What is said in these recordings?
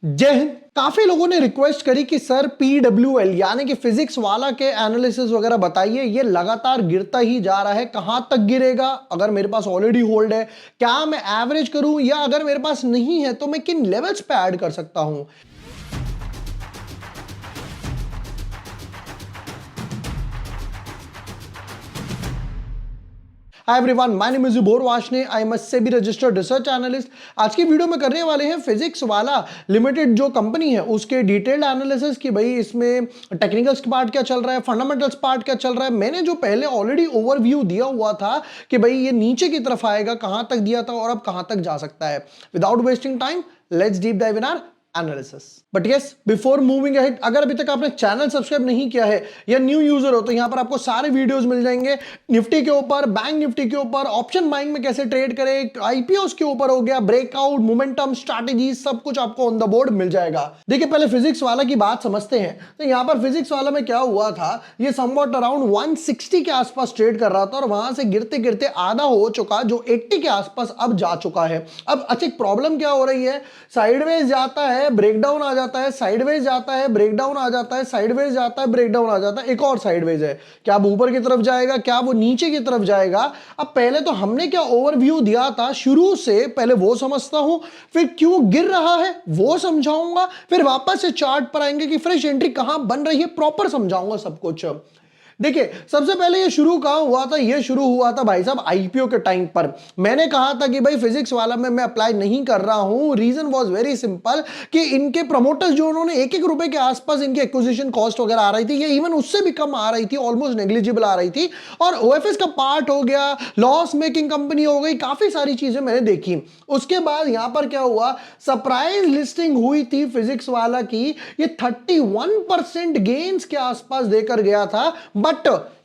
जय हिंद। काफी लोगों ने रिक्वेस्ट करी कि सर पीडब्ल्यूएल यानी कि फिजिक्स वाला के एनालिसिस वगैरह बताइए, ये लगातार गिरता ही जा रहा है, कहां तक गिरेगा? अगर मेरे पास ऑलरेडी होल्ड है, क्या मैं एवरेज करूं, या अगर मेरे पास नहीं है तो मैं किन लेवल्स पे ऐड कर सकता हूं? Hi everyone, my name is जुबोर वाशने। I am a SEBI registered research analyst. आज की वीडियो में करने वाले हैं फिजिक्स वाला लिमिटेड जो कंपनी है उसके डिटेल्ड एनालिसिस कि भाई इसमें टेक्निकल्स पार्ट क्या चल रहा है, फंडामेंटल्स पार्ट क्या चल रहा है। मैंने जो पहले ऑलरेडी ओवरव्यू दिया हुआ था कि भाई ये नीचे की तरफ आएगा, कहां तक दिया था और अब कहां तक जा सकता है। Without wasting time, let's deep dive in our analysis. But yes, before moving ahead, अगर अभी तक आपने चैनल सब्सक्राइब नहीं किया है या न्यू यूजर हो तो यहां पर आपको सारे वीडियोस मिल जाएंगे। निफ्टी के ऊपर, बैंक निफ्टी के ऊपर, ऑप्शन बाइंग में कैसे ट्रेड करें, आईपीओस के ऊपर हो गया, ब्रेकआउट, मोमेंटम, स्ट्रैटेजी, सब कुछ आपको ऑन द बोर्ड मिल जाएगा। देखिए, पहले फिजिक्स वाला की बात समझते हैं। तो यहां पर फिजिक्स वाला में क्या हुआ था, ये समवॉट अराउंड 160 के आसपास ट्रेड कर रहा था और वहां से गिरते गिरते आधा हो चुका, जो 80 के आसपास अब जा चुका है। अब अच्छा, प्रॉब्लम क्या हो रही है, साइडवेज जाता है, ब्रेकडाउन आ जाता है, साइडवेज जाता है, ब्रेकडाउन आ जाता है, साइडवेज जाता है, ब्रेकडाउन आ जाता है, एक और साइडवेज है। क्या वो ऊपर की तरफ जाएगा, क्या वो नीचे की तरफ जाएगा? अब पहले तो हमने क्या ओवरव्यू दिया था शुरू से, पहले वो समझता हूं, फिर क्यों गिर रहा है वो समझाऊंगा, फिर वापस से चार्ट पर आएंगे कि फ्रेश एंट्री कहां बन रही है, प्रॉपर समझाऊंगा सब कुछ। देखिए, सबसे पहले ये शुरू कहां हुआ था? ये शुरू हुआ था भाई साहब आईपीओ के टाइम पर। मैंने कहा था कि भाई फिजिक्स वाला में मैं अप्लाई नहीं कर रहा हूं। रीजन वाज वेरी सिंपल कि इनके प्रमोटर्स जो उन्होंने एक एक रुपए के आसपास इनकी एक्विजिशन कॉस्ट वगैरह आ रही थी, ये इवन उससे भी कम आ रही थी, ऑलमोस्ट नेग्लिजिबल आ रही थी, और ओएफएस का पार्ट हो गया, लॉस मेकिंग कंपनी हो गई, काफी सारी चीजें मैंने देखी। उसके बाद यहां पर क्या हुआ, सरप्राइज लिस्टिंग हुई थी फिजिक्स वाला की, ये 31% गेन्स के आसपास देकर गया था, बट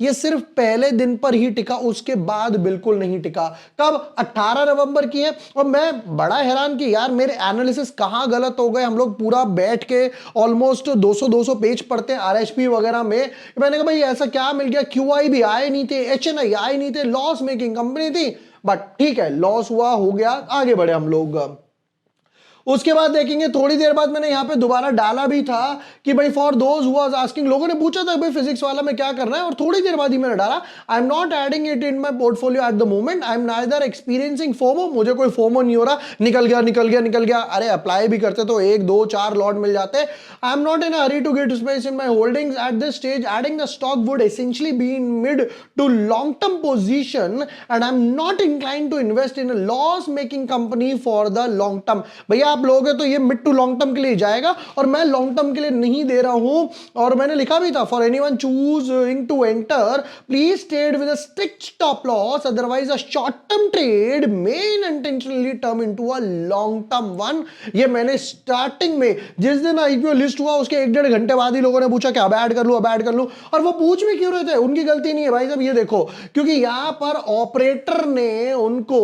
ये सिर्फ पहले दिन पर ही टिका, उसके बाद बिल्कुल नहीं टिका। कब? 18 नवंबर की है। और मैं बड़ा हैरान कि यार मेरे एनालिसिस कहां गलत हो गए। हम लोग पूरा बैठ के ऑलमोस्ट 200 पेज पढ़ते हैं आरएचपी वगैरह में। मैंने कहा भाई ऐसा क्या मिल गया, क्यूआई भी आए नहीं थे, एचएनआई आए नहीं थे, लॉस मेकिंग कंपनी थी, बट ठीक है, लॉस हुआ, हो गया, आगे बढ़े हम लोग। उसके बाद देखेंगे, थोड़ी देर बाद मैंने यहां पे दोबारा डाला भी था कि भाई for those who was asking, लोगों ने पूछा था भाई फिजिक्स वाला में क्या करना है, और थोड़ी देर बाद ही मैंने डाला, आई am not adding it in my portfolio at the moment, I am neither experiencing FOMO, मुझे कोई फोमो नहीं हो रहा, निकल गया निकल गया निकल गया। अरे अप्लाई भी करते तो 1 2 4 लॉट मिल जाते। I am not in a hurry to get space in my holdings at this stage, adding the stock would essentially be in mid to long term position and I am not inclined to invest in a loss making company for the long term. भैया आप लोगे तो ये mid to long term के लिए जाएगा, और मैं लॉन्ग टर्म के लिए नहीं दे रहा हूं। और मैंने लिखा भी था, for anyone choosing to enter please trade with a strict stop loss, otherwise a short term trade may intentionally term into a long term one. ये मैंने स्टार्टिंग में, जिस दिन आईपीओ लिस्ट हुआ उसके 1 1.5 घंटे बाद ही लोगों ने पूछा कि अब ऐड कर लूं, अब ऐड कर लूं। और वो पूछ भी क्यों रहे थे, उनकी गलती नहीं है भाई साहब, ये देखो, क्योंकि यहां पर ऑपरेटर ने उनको,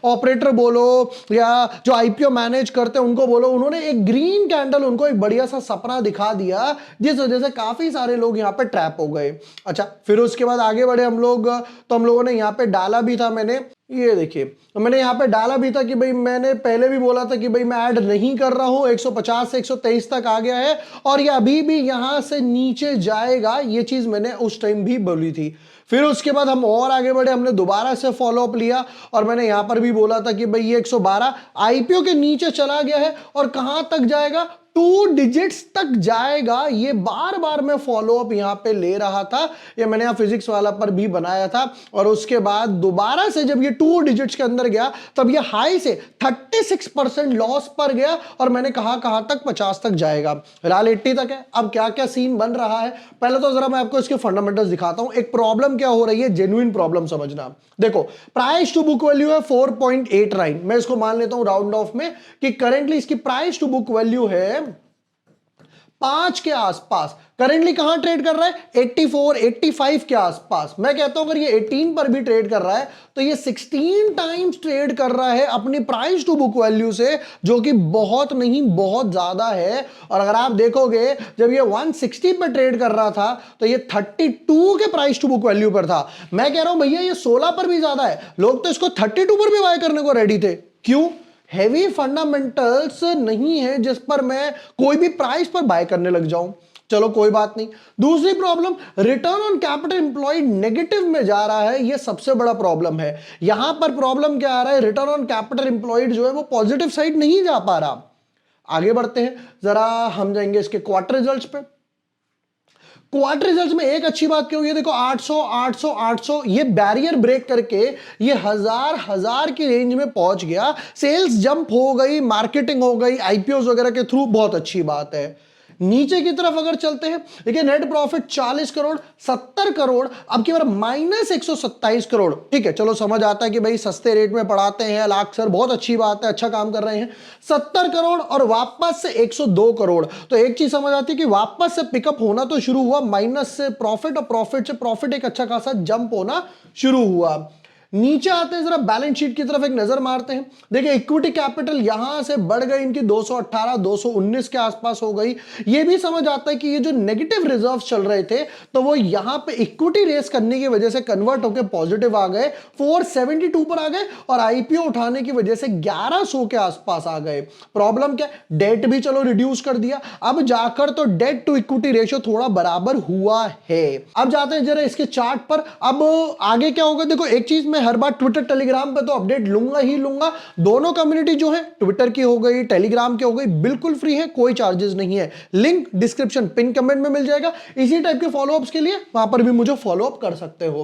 ऑपरेटर बोलो या जो आईपीओ मैनेज करते हैं उनको बोलो, उन्होंने एक ग्रीन कैंडल, उनको एक बढ़िया सा सपना दिखा दिया, जिस वजह से काफी सारे लोग यहां पे ट्रैप हो गए। अच्छा, फिर उसके बाद आगे बढ़े हम लोग, तो हम लोगों ने यहां पे डाला भी था, मैंने ये देखिए, तो मैंने यहां पे डाला भी था कि भाई मैंने पहले भी बोला था कि भाई मैं ऐड नहीं कर रहा हूं, 150 से 123 तक आ गया है और ये अभी भी यहां से नीचे जाएगा, ये चीज मैंने उस टाइम भी बोली थी। फिर उसके बाद हम और आगे बढ़े, हमने दोबारा से फॉलो अप लिया और मैंने यहां पर भी बोला था कि भाई ये 112 आईपीओ के नीचे चला गया है और कहां तक जाएगा, 2 डिजिट्स तक जाएगा। ये बार बार मैं फॉलो अप यहां पे ले रहा था, ये मैंने यहां फिजिक्स वाला पर भी बनाया था। और उसके बाद दोबारा से जब ये 2 डिजिट्स के अंदर गया, तब ये हाई से 36% लॉस पर गया और मैंने कहा कहां तक, 50 तक जाएगा, फिलहाल 80 तक है। अब क्या क्या सीन बन रहा है, पहले तो जरा मैं आपको इसके फंडामेंटल्स दिखाता हूं। एक प्रॉब्लम क्या हो रही है, जेन्युइन प्रॉब्लम समझना। देखो, प्राइस टू बुक वैल्यू है 4.89, मैं इसको मान लेता हूं राउंड ऑफ में कि करेंटली इसकी प्राइस टू बुक वैल्यू है 5 के आसपास। करेंटली कहां ट्रेड कर रहा है, 84 85 के आसपास। मैं कहता हूं अगर ये 18 पर भी ट्रेड कर रहा है तो ये 16 टाइम्स ट्रेड कर रहा है अपनी प्राइस टू बुक वैल्यू से, जो कि बहुत नहीं बहुत ज्यादा है। और अगर आप देखोगे, जब ये 160 पर ट्रेड कर रहा था तो ये 32 के प्राइस टू बुक वैल्यू पर था। मैं कह रहा हूं भैया ये 16 पर भी ज्यादा है, लोग तो इसको 32 पर भी बाय करने को रेडी थे। क्यों? हैवी फंडामेंटल्स नहीं है जिस पर मैं कोई भी प्राइस पर बाय करने लग जाऊं। चलो कोई बात नहीं। दूसरी problem, return on capital employed negative में जा रहा है, यह सबसे बड़ा प्रॉब्लम है। यहां पर प्रॉब्लम क्या आ रहा है, रिटर्न ऑन कैपिटल एम्प्लॉयड जो है वो पॉजिटिव साइड नहीं जा पा रहा। आगे बढ़ते हैं, जरा हम जाएंगे इसके क्वार्टर रिजल्ट्स पे। क्वार्टर रिजल्ट्स में एक अच्छी बात क्या हुई है, देखो 800 800 800 ये बैरियर ब्रेक करके ये हजार की रेंज में पहुंच गया। सेल्स जंप हो गई, मार्केटिंग हो गई आईपीओ वगैरह के थ्रू, बहुत अच्छी बात है। नीचे की तरफ अगर चलते हैं, देखिए नेट प्रॉफिट 40 करोड़ 70 करोड़, अब की बार माइनस 127 करोड़। ठीक है, चलो समझ आता है कि भाई सस्ते रेट में पढ़ाते हैं लाख सर, बहुत अच्छी बात है, अच्छा काम कर रहे हैं। 70 करोड़ और वापस से 102 करोड़, तो एक चीज समझ आती है कि वापस से पिकअप होना तो शुरू हुआ, माइनस से प्रॉफिट और प्रॉफिट से प्रॉफिट एक अच्छा खासा जंप होना शुरू हुआ। नीचे आते हैं, जरा बैलेंस शीट की तरफ एक नजर मारते हैं। देखिए इक्विटी कैपिटल यहां से बढ़ गई इनकी 218 219 के आसपास हो गई। ये भी समझ आता है कि ये जो नेगेटिव रिजर्व चल रहे थे तो वो यहां पे इक्विटी रेस करने की वजह से कन्वर्ट होकर पॉजिटिव आ गए, 472 पर आ गए, और आईपीओ उठाने की वजह से 1100 के आसपास आ गए। प्रॉब्लम क्या, डेट भी चलो रिड्यूस कर दिया, अब जाकर तो डेट टू इक्विटी रेशियो थोड़ा बराबर हुआ है। अब जाते हैं जरा इसके चार्ट पर, अब आगे क्या होगा। देखो एक चीज, हर बार ट्विटर टेलीग्राम पे तो अपडेट लूंगा ही लूंगा। दोनों कम्युनिटी जो है, ट्विटर की हो गई टेलीग्राम की हो गई, बिल्कुल फ्री है, कोई चार्जेस नहीं है। लिंक डिस्क्रिप्शन पिन कमेंट में मिल जाएगा। इसी टाइप के फॉलोअप्स के लिए वहां पर भी मुझे फॉलोअप कर सकते हो।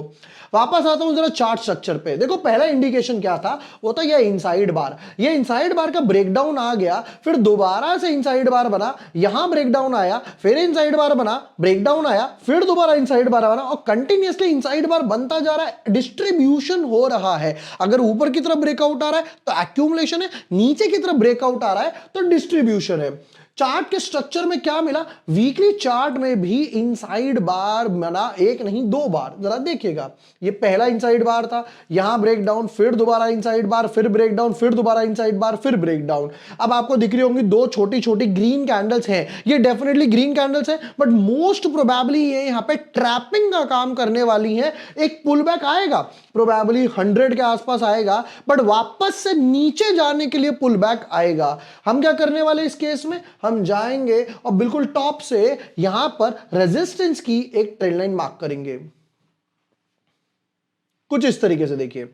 वापस आता हूं जरा चार्ट स्ट्रक्चर पे। देखो पहला इंडिकेशन क्या था, वो था ये इनसाइड बार। ये इनसाइड बार का ब्रेकडाउन आ गया, फिर दोबारा से इनसाइड बार बना, यहां ब्रेकडाउन आया, फिर इनसाइड बार बना, ब्रेकडाउन आया, फिर दोबारा इनसाइड बार बना, और कंटिन्यूअसली इनसाइड बार बनता जा रहा है। डिस्ट्रीब्यूशन हो रहा है। अगर ऊपर की तरफ ब्रेकआउट आ रहा है तो एक्यूमुलेशन है, नीचे की तरफ ब्रेकआउट आ रहा है तो डिस्ट्रीब्यूशन है। चार्ट के स्ट्रक्चर में क्या मिला, वीकली चार्ट में भी इनसाइड बार बना, एक नहीं दो बार। जरा देखिएगा, ये पहला इनसाइड बार था, यहां ब्रेकडाउन, फिर दोबारा इनसाइड बार, फिर ब्रेकडाउन, फिर दोबारा इनसाइड बार, फिर ब्रेकडाउन। अब आपको दिख रही होंगी दो छोटी छोटी ग्रीन कैंडल्स हैं, ये डेफिनेटली ग्रीन कैंडल्स हैं, बट मोस्ट प्रोबेबली ये यहां पे ट्रैपिंग का काम करने वाली है। एक पुल बैक आएगा, प्रोबेबली 100 के आसपास आएगा, बट वापस से नीचे जाने के लिए पुल बैक आएगा। हम क्या करने वाले इस केस में, हम जाएंगे और बिल्कुल टॉप से यहां पर रेजिस्टेंस की एक ट्रेंड लाइन मार्क करेंगे। कुछ इस तरीके से देखिए,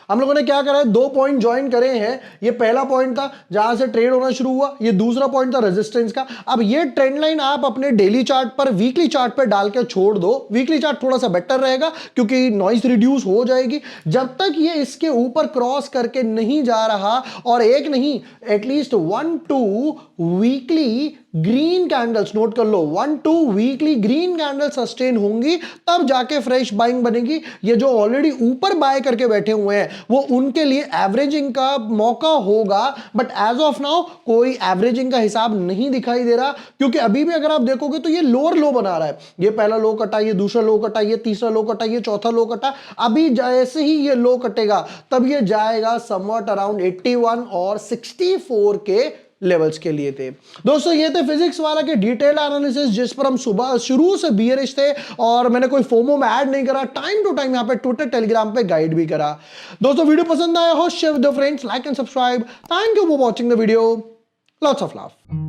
हम लोगों ने क्या करा है, दो पॉइंट ज्वाइन करे हैं। ये पहला पॉइंट था जहां से ट्रेड होना शुरू हुआ, ये दूसरा पॉइंट था रेजिस्टेंस का। अब ये ट्रेंड लाइन आप अपने डेली चार्ट पर, वीकली चार्ट पर डाल के छोड़ दो। वीकली चार्ट थोड़ा सा बेटर रहेगा क्योंकि नॉइस रिड्यूस हो जाएगी। जब तक ये इसके ऊपर क्रॉस करके नहीं जा रहा, और एक नहीं at least 1-2 weekly green candles, note कर लो, 1-2 वीकली ग्रीन कैंडल सस्टेन होंगी, तब जाके फ्रेश बाइंग बनेगी। ये जो ऑलरेडी ऊपर बाय करके बैठे हुए हैं वो उनके लिए एवरेजिंग का मौका होगा, बट एज ऑफ नाउ कोई एवरेजिंग का हिसाब नहीं दिखाई दे रहा, क्योंकि अभी भी अगर आप देखोगे तो ये लोअर लो बना रहा है। ये पहला लो कटा, ये दूसरा लो कटा, ये तीसरा लो कटा, ये चौथा लो कटा। अभी जैसे ही ये लो कटेगा तब ये जाएगा समवट अराउंड 81 और 64 के लेवल्स के लिए थे। दोस्तों ये थे फिजिक्स वाला के डिटेल्ड एनालिसिस, जिस पर हम सुबह शुरू से बियरिश थे, और मैंने कोई फोमो में ऐड नहीं करा, टाइम टू टाइम यहां पे ट्विटर टेलीग्राम पे गाइड भी करा। दोस्तों वीडियो पसंद आया हो, share with your friends, like and subscribe. Thank you for watching the video, lots of love.